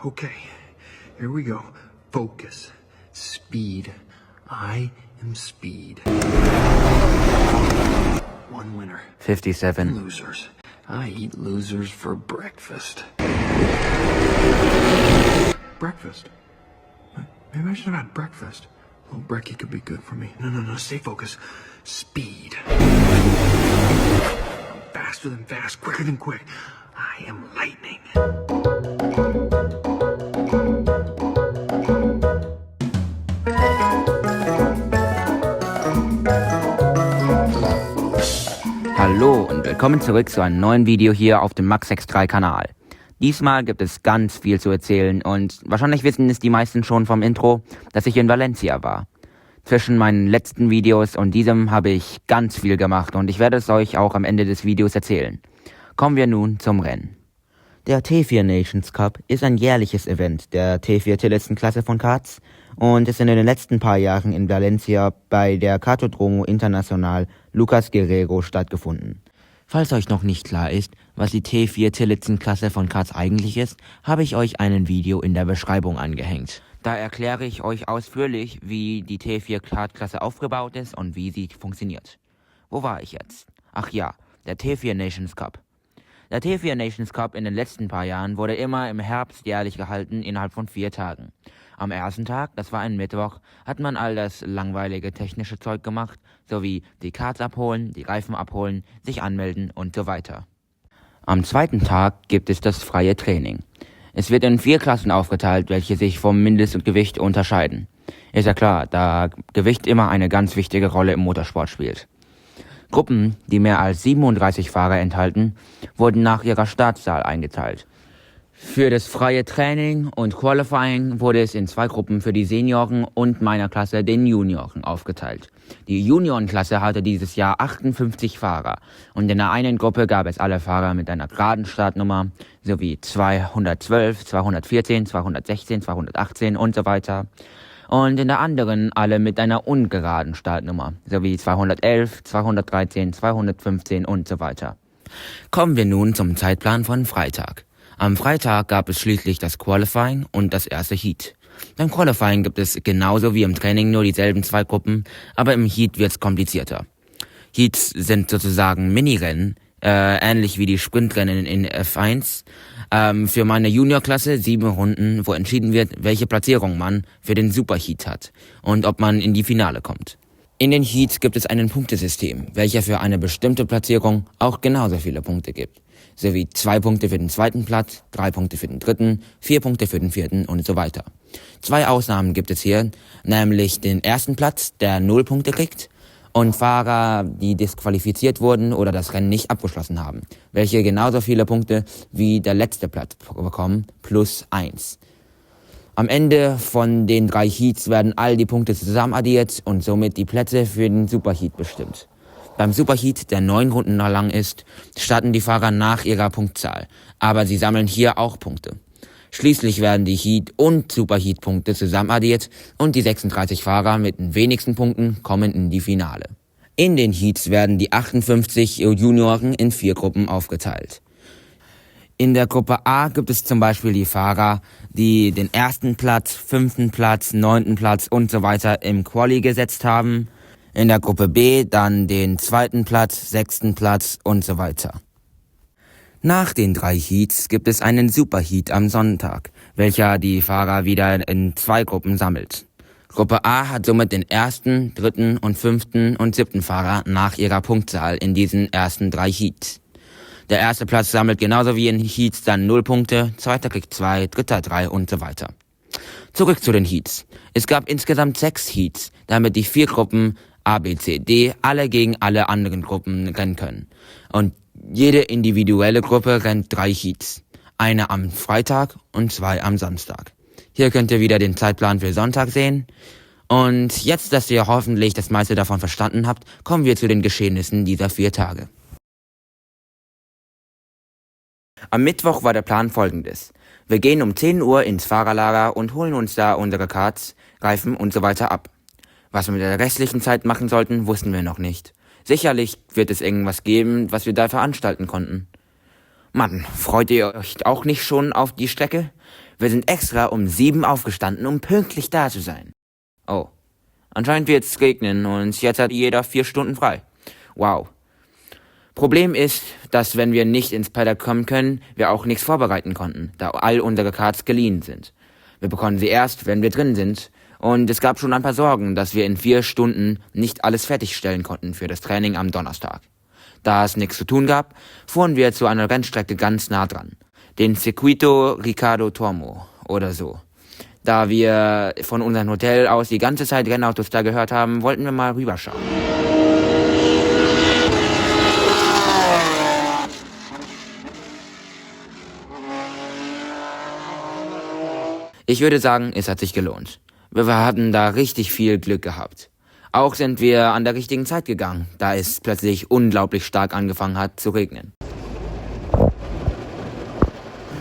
Okay, here we go. Focus. Speed. I am speed. One winner. 57. Losers. I eat losers for breakfast. Breakfast? Maybe I should have had breakfast. A little brekkie could be good for me. No, stay focused. Speed. Faster than fast, quicker than quick. I am lightning. Hallo und willkommen zurück zu einem neuen Video hier auf dem Max63 Kanal. Diesmal gibt es ganz viel zu erzählen und wahrscheinlich wissen es die meisten schon vom Intro, dass ich in Valencia war. Zwischen meinen letzten Videos und diesem habe ich ganz viel gemacht und ich werde es euch auch am Ende des Videos erzählen. Kommen wir nun zum Rennen. Der T4 Nations Cup ist ein jährliches Event der T4 Tillotson-Klasse von Karts und ist in den letzten paar Jahren in Valencia bei der Kartodromo International Lucas Guerrero stattgefunden. Falls euch noch nicht klar ist, was die T4 Tillotson-Klasse von Karts eigentlich ist, habe ich euch ein Video in der Beschreibung angehängt. Da erkläre ich euch ausführlich, wie die T4 Kart-Klasse aufgebaut ist und wie sie funktioniert. Wo war ich jetzt? Ach ja, der T4 Nations Cup. Der T4 Nations Cup in den letzten paar Jahren wurde immer im Herbst jährlich gehalten, innerhalb von 4 Tagen. Am ersten Tag, das war ein Mittwoch, hat man all das langweilige technische Zeug gemacht, sowie die Karts abholen, die Reifen abholen, sich anmelden und so weiter. Am zweiten Tag gibt es das freie Training. Es wird in 4 Klassen aufgeteilt, welche sich vom Mindestgewicht unterscheiden. Ist ja klar, da Gewicht immer eine ganz wichtige Rolle im Motorsport spielt. Gruppen, die mehr als 37 Fahrer enthalten, wurden nach ihrer Startzahl eingeteilt. Für das freie Training und Qualifying wurde es in 2 Gruppen für die Senioren und meiner Klasse, den Junioren, aufgeteilt. Die Juniorenklasse hatte dieses Jahr 58 Fahrer und in der einen Gruppe gab es alle Fahrer mit einer geraden Startnummer sowie 212, 214, 216, 218 und so weiter. Und in der anderen alle mit einer ungeraden Startnummer sowie 211, 213, 215 und so weiter. Kommen wir nun zum Zeitplan von Freitag. Am Freitag gab es schließlich das Qualifying und das erste Heat. Beim Qualifying gibt es genauso wie im Training nur dieselben 2 Gruppen, aber im Heat wird's komplizierter. Heats sind sozusagen Minirennen, ähnlich wie die Sprintrennen in F1. Für meine Juniorklasse 7 Runden, wo entschieden wird, welche Platzierung man für den Superheat hat und ob man in die Finale kommt. In den Heats gibt es einen Punktesystem, welcher für eine bestimmte Platzierung auch genauso viele Punkte gibt. Sowie 2 Punkte für den zweiten Platz, 3 Punkte für den dritten, 4 Punkte für den vierten und so weiter. 2 Ausnahmen gibt es hier, nämlich den ersten Platz, der 0 Punkte kriegt, und Fahrer, die disqualifiziert wurden oder das Rennen nicht abgeschlossen haben, welche genauso viele Punkte wie der letzte Platz bekommen, plus 1. Am Ende von den 3 Heats werden all die Punkte zusammen addiert und somit die Plätze für den Superheat bestimmt. Beim Superheat, der 9 Runden lang ist, starten die Fahrer nach ihrer Punktzahl, aber sie sammeln hier auch Punkte. Schließlich werden die Heat- und Superheat-Punkte zusammen addiert und die 36 Fahrer mit den wenigsten Punkten kommen in die Finale. In den Heats werden die 58 Junioren in 4 Gruppen aufgeteilt. In der Gruppe A gibt es zum Beispiel die Fahrer, die den 1. Platz, 5. Platz, 9. Platz und so weiter im Quali gesetzt haben. In der Gruppe B dann den 2. Platz, 6. Platz und so weiter. Nach den 3 Heats gibt es einen Superheat am Sonntag, welcher die Fahrer wieder in 2 Gruppen sammelt. Gruppe A hat somit den 1., 3. und 5. und 7. Fahrer nach ihrer Punktzahl in diesen ersten 3 Heats. Der erste Platz sammelt genauso wie in Heats dann 0 Punkte, zweiter kriegt 2, dritter 3 und so weiter. Zurück zu den Heats. Es gab insgesamt 6 Heats, damit die 4 Gruppen A, B, C, D alle gegen alle anderen Gruppen rennen können. Und jede individuelle Gruppe rennt 3 Heats. Eine am Freitag und 2 am Samstag. Hier könnt ihr wieder den Zeitplan für Sonntag sehen. Und jetzt, dass ihr hoffentlich das meiste davon verstanden habt, kommen wir zu den Geschehnissen dieser 4 Tage. Am Mittwoch war der Plan folgendes. Wir gehen um 10 Uhr ins Fahrerlager und holen uns da unsere Karts, Reifen und so weiter ab. Was wir mit der restlichen Zeit machen sollten, wussten wir noch nicht. Sicherlich wird es irgendwas geben, was wir da veranstalten konnten. Mann, freut ihr euch auch nicht schon auf die Strecke? Wir sind extra um 7 aufgestanden, um pünktlich da zu sein. Oh, anscheinend wird es regnen und jetzt hat jeder 4 Stunden frei. Wow. Problem ist, dass wenn wir nicht ins Paddock kommen können, wir auch nichts vorbereiten konnten, da all unsere Karts geliehen sind. Wir bekommen sie erst, wenn wir drin sind, und es gab schon ein paar Sorgen, dass wir in 4 Stunden nicht alles fertigstellen konnten für das Training am Donnerstag. Da es nichts zu tun gab, fuhren wir zu einer Rennstrecke ganz nah dran, den Circuito Ricardo Tormo oder so. Da wir von unserem Hotel aus die ganze Zeit Rennautos da gehört haben, wollten wir mal rüberschauen. Ich würde sagen, es hat sich gelohnt. Wir hatten da richtig viel Glück gehabt. Auch sind wir an der richtigen Zeit gegangen, da es plötzlich unglaublich stark angefangen hat zu regnen.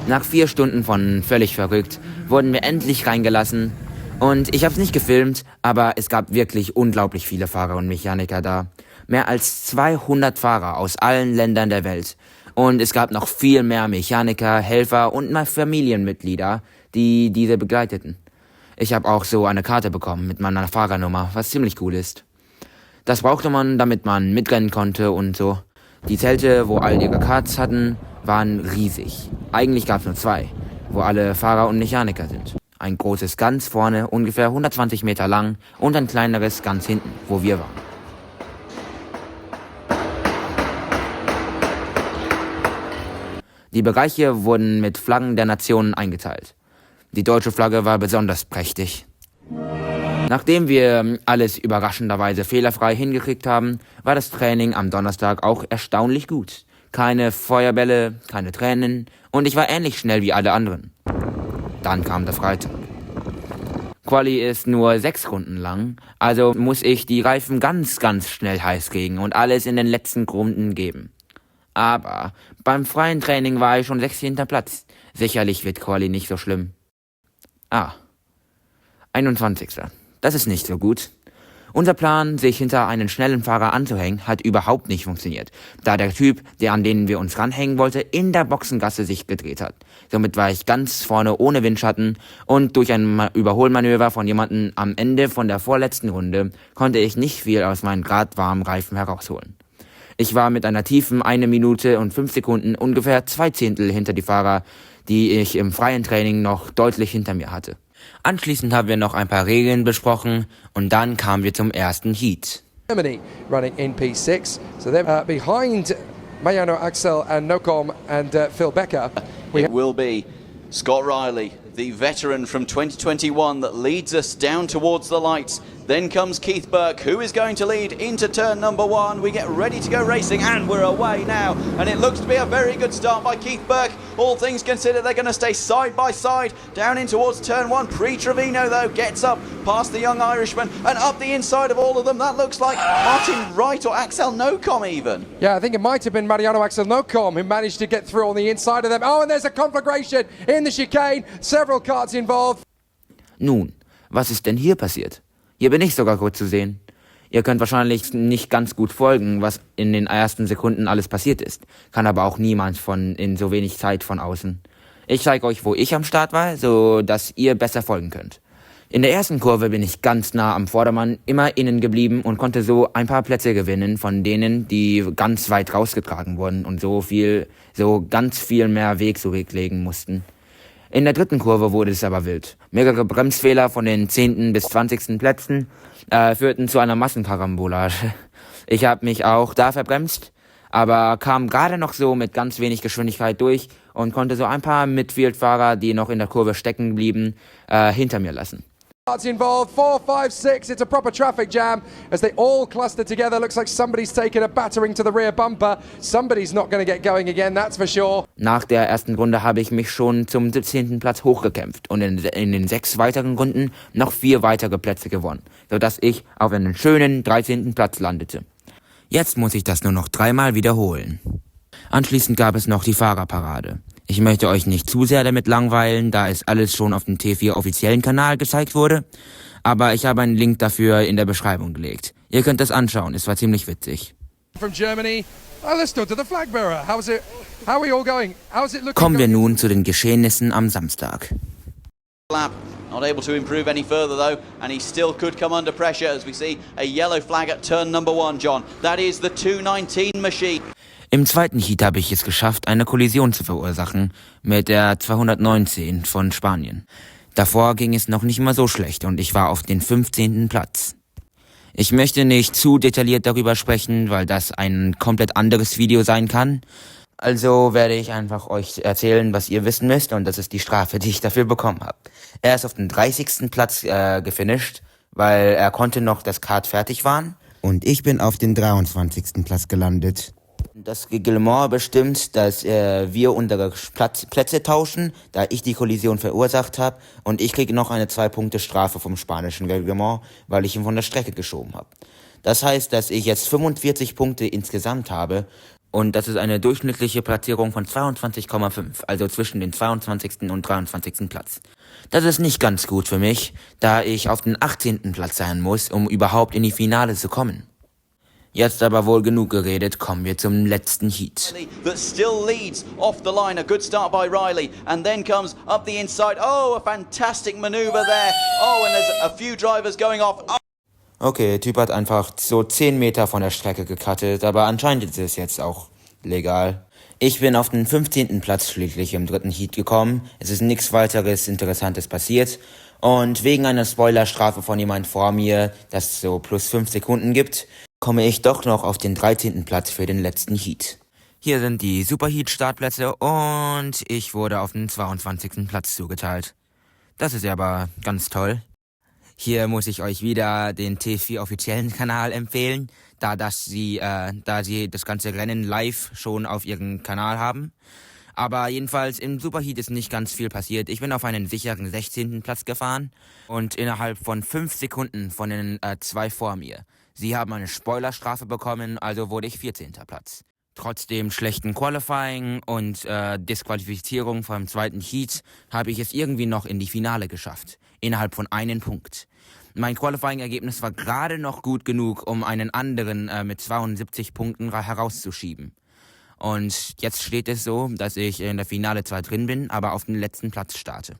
Nach 4 Stunden von völlig verrückt wurden wir endlich reingelassen und ich habe es nicht gefilmt, aber es gab wirklich unglaublich viele Fahrer und Mechaniker da. Mehr als 200 Fahrer aus allen Ländern der Welt. Und es gab noch viel mehr Mechaniker, Helfer und Familienmitglieder, die diese begleiteten. Ich habe auch so eine Karte bekommen mit meiner Fahrernummer, was ziemlich cool ist. Das brauchte man, damit man mitrennen konnte und so. Die Zelte, wo all ihre Karts hatten, waren riesig. Eigentlich gab es nur 2, wo alle Fahrer und Mechaniker sind. Ein großes ganz vorne, ungefähr 120 Meter lang, und ein kleineres ganz hinten, wo wir waren. Die Bereiche wurden mit Flaggen der Nationen eingeteilt. Die deutsche Flagge war besonders prächtig. Nachdem wir alles überraschenderweise fehlerfrei hingekriegt haben, war das Training am Donnerstag auch erstaunlich gut. Keine Feuerbälle, keine Tränen und ich war ähnlich schnell wie alle anderen. Dann kam der Freitag. Quali ist nur 6 Runden lang, also muss ich die Reifen ganz schnell heiß kriegen und alles in den letzten Runden geben. Aber beim freien Training war ich schon 16. Platz. Sicherlich wird Quali nicht so schlimm. 21. Das ist nicht so gut. Unser Plan, sich hinter einen schnellen Fahrer anzuhängen, hat überhaupt nicht funktioniert, da der Typ, an den wir uns ranhängen wollte, in der Boxengasse sich gedreht hat. Somit war ich ganz vorne ohne Windschatten und durch ein Überholmanöver von jemandem am Ende von der vorletzten Runde konnte ich nicht viel aus meinen gradwarmen Reifen herausholen. Ich war mit einer tiefen 1 Minute und 5 Sekunden ungefähr 2 Zehntel hinter die Fahrer, die ich im freien Training noch deutlich hinter mir hatte. Anschließend haben wir noch ein paar Regeln besprochen und dann kamen wir zum ersten Heat. Germany running in P6, so they're behind Mariano Axel and Nocom and Phil Becker. It will be Scott Riley, the veteran from 2021 that leads us down towards the lights. Then comes Keith Burke, who is going to lead into turn number 1. We get ready to go racing, and we're away now. And it looks to be a very good start by Keith Burke. All things considered, they're going to stay side by side down in towards turn 1. Pre-Trevino, though, gets up past the young Irishman and up the inside of all of them. That looks like Martin Wright or Axel Nocom even. Yeah, I think it might have been Mariano Axel Nocom who managed to get through on the inside of them. Oh, and there's a conflagration in the chicane. Several cars involved. Nun, was ist denn hier passiert? Hier bin ich sogar kurz zu sehen. Ihr könnt wahrscheinlich nicht ganz gut folgen, was in den ersten Sekunden alles passiert ist. Kann aber auch niemand in so wenig Zeit von außen. Ich zeige euch, wo ich am Start war, so dass ihr besser folgen könnt. In der ersten Kurve bin ich ganz nah am Vordermann, immer innen geblieben und konnte so ein paar Plätze gewinnen von denen, die ganz weit rausgetragen wurden und so ganz viel mehr Weg zurücklegen mussten. In der dritten Kurve wurde es aber wild. Mehrere Bremsfehler von den 10. bis 20. Plätzen führten zu einer Massenkarambolage. Ich habe mich auch da verbremst, aber kam gerade noch so mit ganz wenig Geschwindigkeit durch und konnte so ein paar Midfield-Fahrer, die noch in der Kurve stecken blieben, hinter mir lassen. Involved 4, 5, 6. It's a proper traffic jam as they all cluster together. Looks like somebody's taken a battering to the rear bumper. Somebody's not going to get going again, that's for sure. Nach der ersten Runde habe ich mich schon zum 17. Platz hochgekämpft und in den 6 weiteren Runden noch 4 weitere Plätze gewonnen, sodass ich auf einen schönen 13. Platz landete. Jetzt muss ich das nur noch 3-mal wiederholen. Anschließend gab es noch die Fahrerparade. Ich möchte euch nicht zu sehr damit langweilen, da es alles schon auf dem T4 offiziellen Kanal gezeigt wurde, aber ich habe einen Link dafür in der Beschreibung gelegt. Ihr könnt das anschauen, es war ziemlich witzig. From Germany. Oh, let's talk to the flag bearer. How are we all going? How's it looking? Kommen wir nun zu den Geschehnissen am Samstag. lap. Not able to improve any further though, and he still could come under pressure as we see a yellow flag at turn number 1, John. That is the 219 machine. Im zweiten Heat habe ich es geschafft, eine Kollision zu verursachen mit der 219 von Spanien. Davor ging es noch nicht mal so schlecht und ich war auf den 15. Platz. Ich möchte nicht zu detailliert darüber sprechen, weil das ein komplett anderes Video sein kann. Also werde ich einfach euch erzählen, was ihr wissen müsst, und das ist die Strafe, die ich dafür bekommen habe. Er ist auf den 30. Platz gefinisht, weil er konnte noch das Kart fertig fahren. Und ich bin auf den 23. Platz gelandet. Das Reglement bestimmt, dass wir unsere Plätze tauschen, da ich die Kollision verursacht habe, und ich kriege noch eine 2-Punkte-Strafe vom spanischen Reglement, weil ich ihn von der Strecke geschoben habe. Das heißt, dass ich jetzt 45 Punkte insgesamt habe, und das ist eine durchschnittliche Platzierung von 22,5, also zwischen den 22. und 23. Platz. Das ist nicht ganz gut für mich, da ich auf den 18. Platz sein muss, um überhaupt in die Finale zu kommen. Jetzt aber wohl genug geredet, kommen wir zum letzten Heat. That still leads off the line. A good start by Riley, and then comes up the inside. Oh, a fantastic maneuver there. Oh, and there's a few drivers going off. Oh. Okay, der Typ hat einfach so 10 Meter von der Strecke gecuttet, aber anscheinend ist es jetzt auch legal. Ich bin auf den 15. Platz schließlich im dritten Heat gekommen. Es ist nichts weiteres Interessantes passiert. Und wegen einer Spoilerstrafe von jemand vor mir, das so plus 5 Sekunden gibt, komme ich doch noch auf den 13. Platz für den letzten Heat. Hier sind die Superheat-Startplätze und ich wurde auf den 22. Platz zugeteilt. Das ist aber ganz toll. Hier muss ich euch wieder den T4 offiziellen Kanal empfehlen, da sie das ganze Rennen live schon auf ihrem Kanal haben. Aber jedenfalls im Superheat ist nicht ganz viel passiert. Ich bin auf einen sicheren 16. Platz gefahren und innerhalb von 5 Sekunden von den 2 vor mir. Sie haben eine Spoilerstrafe bekommen, also wurde ich 14. Platz. Trotz dem schlechten Qualifying und Disqualifizierung vom zweiten Heat habe ich es irgendwie noch in die Finale geschafft, innerhalb von 1 Punkt. Mein Qualifying-Ergebnis war gerade noch gut genug, um einen anderen mit 72 Punkten herauszuschieben. Und jetzt steht es so, dass ich in der Finale zwar drin bin, aber auf den letzten Platz starte.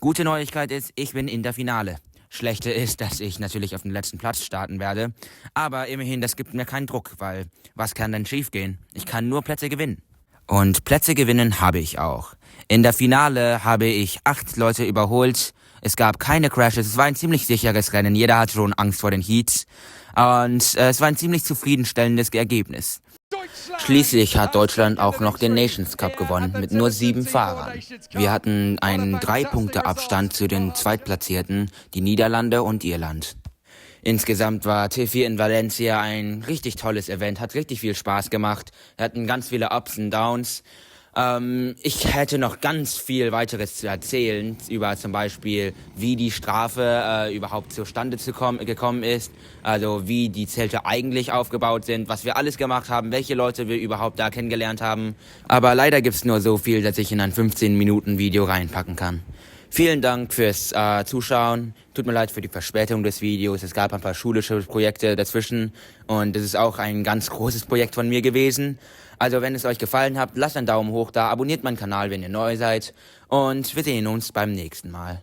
Gute Neuigkeit ist, ich bin in der Finale. Schlechte ist, dass ich natürlich auf den letzten Platz starten werde. Aber immerhin, das gibt mir keinen Druck, weil was kann denn schiefgehen? Ich kann nur Plätze gewinnen. Und Plätze gewinnen habe ich auch. In der Finale habe ich 8 Leute überholt. Es gab keine Crashes. Es war ein ziemlich sicheres Rennen. Jeder hat schon Angst vor den Heats. Und es war ein ziemlich zufriedenstellendes Ergebnis. Schließlich hat Deutschland auch noch den Nations Cup gewonnen mit nur 7 Fahrern. Wir hatten einen 3-Punkte-Abstand zu den Zweitplatzierten, die Niederlande und Irland. Insgesamt war T4 in Valencia ein richtig tolles Event, hat richtig viel Spaß gemacht. Wir hatten ganz viele Ups und Downs. Ich hätte noch ganz viel weiteres zu erzählen, über zum Beispiel, wie die Strafe überhaupt zustande gekommen ist, also wie die Zelte eigentlich aufgebaut sind, was wir alles gemacht haben, welche Leute wir überhaupt da kennengelernt haben. Aber leider gibt's nur so viel, dass ich in ein 15-Minuten-Video reinpacken kann. Vielen Dank fürs Zuschauen. Tut mir leid für die Verspätung des Videos. Es gab ein paar schulische Projekte dazwischen und es ist auch ein ganz großes Projekt von mir gewesen. Also wenn es euch gefallen hat, lasst einen Daumen hoch da, abonniert meinen Kanal, wenn ihr neu seid und wir sehen uns beim nächsten Mal.